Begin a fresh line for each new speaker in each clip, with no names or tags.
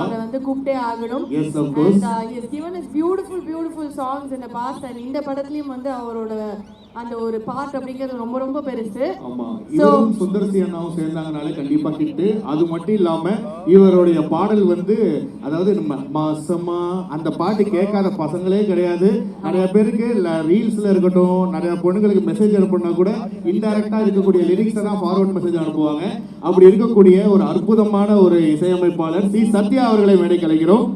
அவரை வந்து கூப்பிட்டே ஆகணும்.
Yes, of course.
And he has given us beautiful songs in the past, and இந்த படத்துலயும் வந்து அவரோட அந்த ஒரு பார்ட் அப்படிங்கிறது ரொம்ப ரொம்ப பெருசு.
ஆமா, இவரும் சுந்தர்சி அண்ணாவும் சேர்ந்தாங்கனாலே கண்டிப்பா ஹிட். அது மட்டும் இல்லாம இவருடைய பாடல் வந்து அதாவது மாசமா அந்த பாட்டு கேட்காத பசங்களே கிடையாது. நிறைய பேருக்கு ரீல்ஸ்ல இருக்கட்டும், நிறைய பொண்ணுங்களுக்கு மெசேஜ் அனுப்புனா கூட இன்டைரக்டா இருக்கக்கூடிய லிரிக்ஸை தான் ஃபார்வர்ட் மெசேஜ் அனுப்புவாங்க. அப்படி இருக்கக்கூடிய ஒரு அற்புதமான ஒரு இசையமைப்பாளர் சி சத்யா அவர்களை மேடை கலைக்கிறோம்.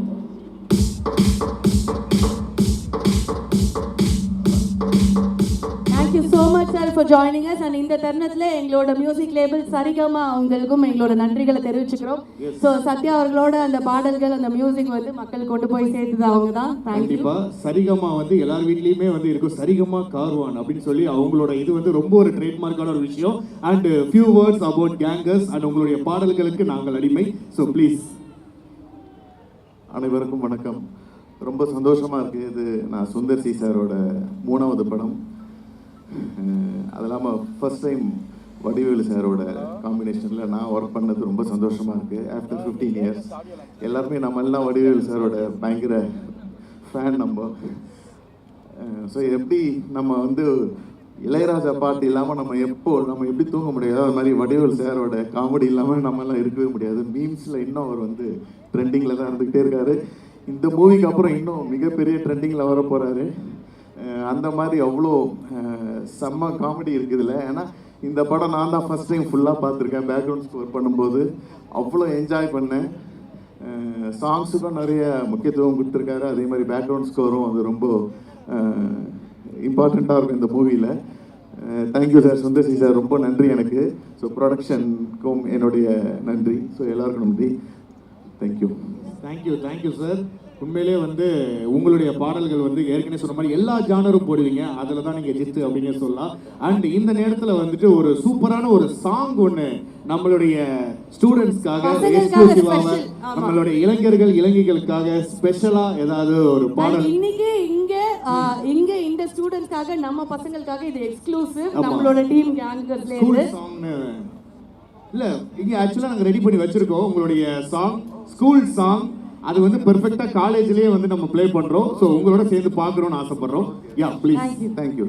Thank you so much sir for joining us. And இந்த தருணத்துல எங்களோட மியூசிக் லேபிள் சரிகமா அவங்களுக்கும் எங்களோட நன்றிகளை தெரிவிச்சுக்கிறோம். சோ சத்யா அவர்களோட அந்த பாடல்கள் அந்த மியூசிக் வந்து மக்கள் கொண்டு போய் சேர்த்தது அவங்க தான்.
கண்டிப்பா சரிகமா வந்து எல்லார் வீட்லயுமே வந்து இருக்கும். சரிகமா கார்வான் அப்படின்னு சொல்லி அவங்களோட இது வந்து ரொம்ப ஒரு ட்ரேட்மார்க்கான ஒரு விஷயம். And few words about gangers and உங்களுடைய பாடல்களுக்கு நாங்கள் அடிமை. So please.
அனைவருக்கும் வணக்கம். ரொம்ப சந்தோஷமா இருக்கு. இது நான் சுந்தர்சி சாரோட 3வது படம். அது இல்லாமல் ஃபர்ஸ்ட் டைம் வடிவேலு சாரோட காம்பினேஷனில் நான் ஒர்க் பண்ணது ரொம்ப சந்தோஷமாக இருக்குது. ஆஃப்டர் 15 இயர்ஸ் எல்லாருமே நம்ம எல்லாம் வடிவேலு சாரோட பயங்கர ஃபேன் நம்ம. ஸோ எப்படி நம்ம வந்து இளையராஜா பாட்டு இல்லாமல் நம்ம எப்படி தூங்க முடியாது, அது மாதிரி வடிவேலு சாரோட காமெடி இல்லாமல் நம்மளாம் இருக்கவே முடியாது. மீம்ஸில் இன்னும் அவர் வந்து ட்ரெண்டிங்கில் தான் இருந்துக்கிட்டே இருக்காரு. இந்த மூவிக்கு அப்புறம் இன்னும் மிகப்பெரிய ட்ரெண்டிங்கில் வர போகிறாரு. அந்த மாதிரி அவ்வளோ செம்ம காமெடி இருக்குதுல்ல. ஏன்னா இந்த படம் நான் தான் ஃபஸ்ட் டைம் ஃபுல்லாக பார்த்துருக்கேன். பேக்ரவுண்ட் ஸ்கோர் பண்ணும்போது அவ்வளோ என்ஜாய் பண்ணேன். சாங்ஸுக்கும் நிறைய முக்கியத்துவம் கொடுத்துருக்காரு. அதே மாதிரி பேக்ரவுண்ட் ஸ்கோரும் அது ரொம்ப இம்பார்ட்டண்ட்டாக இருக்கும் இந்த மூவியில். தேங்க்யூ சார், சுந்தர்சி சார், ரொம்ப நன்றி எனக்கு. ஸோ ப்ரொடக்ஷனுக்கும் என்னுடைய நன்றி. ஸோ எல்லாருக்கும் நன்றி.
Thank you sir. உண்மையிலே வந்து உங்களுடைய பாடல்கள் வந்து ஏற்கனவே சொன்ன மாதிரி எல்லா ஜானரும் போடுவீங்க. அதில் தான் நீங்கள் ஜித்து அப்படின்னு சொல்லலாம். அண்ட் இந்த நேரத்தில் வந்துட்டு ஒரு சூப்பரான ஒரு சாங் ஒன்று நம்மளுடைய ஸ்டூடெண்ட்ஸ்க்காக எக்ஸ்க்ளூசிவாக நம்மளுடைய இளைஞர்கள் இளைஞர்களுக்காக ஸ்பெஷலாக ஏதாவது ஒரு பாடல்
இங்க இந்த ஸ்டூடெண்ட்ஸ்க்காக நம்ம பசங்களுக்காக இது எக்ஸ்க்ளூசிவ் நம்மளோட டீம் கேங்கர்ஸ்ல இருந்து
சாங்னு இல்ல இங்க ஆக்சுவலா நாங்க ரெடி பண்ணி வச்சிருக்கோம். உங்களுடைய சாங் ஸ்கூல் சாங் அது வந்து பெர்ஃபெக்ட்டா காலேஜ்லயே வந்து நம்ம ப்ளே பண்றோம். ஸோ உங்களோட சேர்ந்து பார்க்கணும்னு ஆசைப்படுறோம். யா ப்ளீஸ்.
தேங்க்யூ.